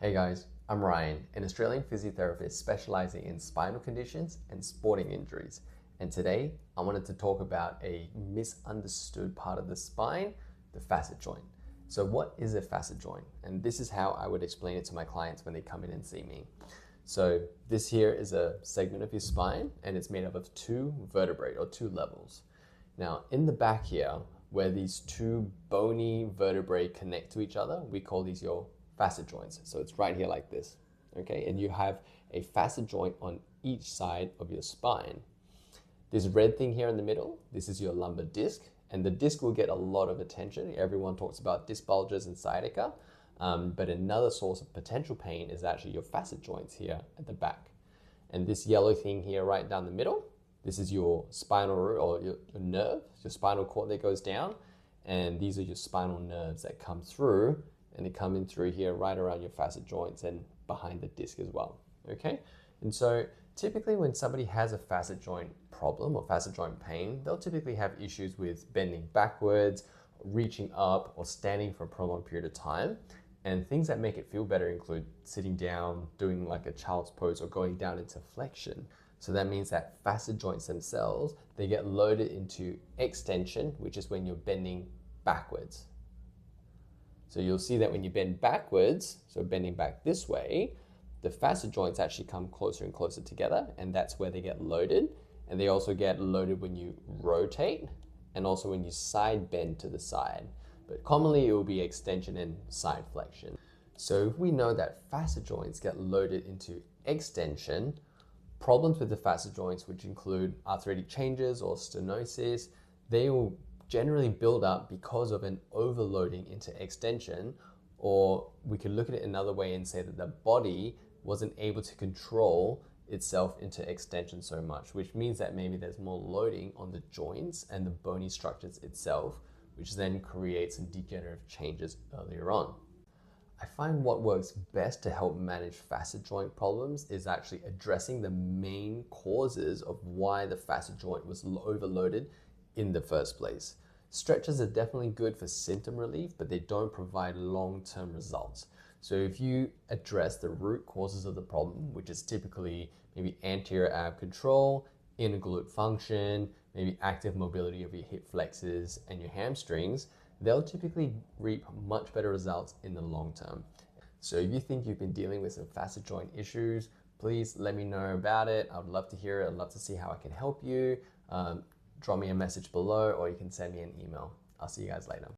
Hey guys, I'm Ryan, an Australian physiotherapist specialising in spinal conditions and sporting injuries. And today I wanted to talk about a misunderstood part of the spine, the facet joint. So what is a facet joint? And this is how I would explain it to my clients when they come in and see me. So this here is a segment of your spine and it's made up of two vertebrae or two levels. Now in the back here, where these two bony vertebrae connect to each other, we call these your facet joints. So it's right here like this, okay? And you have a facet joint on each side of your spine. This red thing here in the middle, this is your lumbar disc, and the disc will get a lot of attention. Everyone talks about disc bulges and sciatica, but another source of potential pain is actually your facet joints here at the back. And this yellow thing here right down the middle, this is your spinal root or your nerve, your spinal cord that goes down, and these are your spinal nerves that come through, and they come in through here right around your facet joints and behind the disc as well, okay? And so typically when somebody has a facet joint problem or facet joint pain, they'll typically have issues with bending backwards, reaching up, or standing for a prolonged period of time. And things that make it feel better include sitting down, doing like a child's pose, or going down into flexion. So that means that facet joints themselves, they get loaded into extension, which is when you're bending backwards. So you'll see that when you bend backwards, so bending back this way, the facet joints actually come closer and closer together, and that's where they get loaded. And they also get loaded when you rotate and also when you side bend to the side. But commonly it will be extension and side flexion. So if we know that facet joints get loaded into extension, problems with the facet joints, which include arthritic changes or stenosis, they will generally build up because of an overloading into extension, or we could look at it another way and say that the body wasn't able to control itself into extension so much, which means that maybe there's more loading on the joints and the bony structures itself, which then creates some degenerative changes earlier on. I find what works best to help manage facet joint problems is actually addressing the main causes of why the facet joint was overloaded in the first place. Stretches are definitely good for symptom relief, but they don't provide long-term results. So if you address the root causes of the problem, which is typically maybe anterior ab control, inner glute function, maybe active mobility of your hip flexors and your hamstrings, they'll typically reap much better results in the long term. So if you think you've been dealing with some facet joint issues, please let me know about it. I would love to hear it. I'd love to see how I can help you. Drop me a message below, or you can send me an email. I'll see you guys later.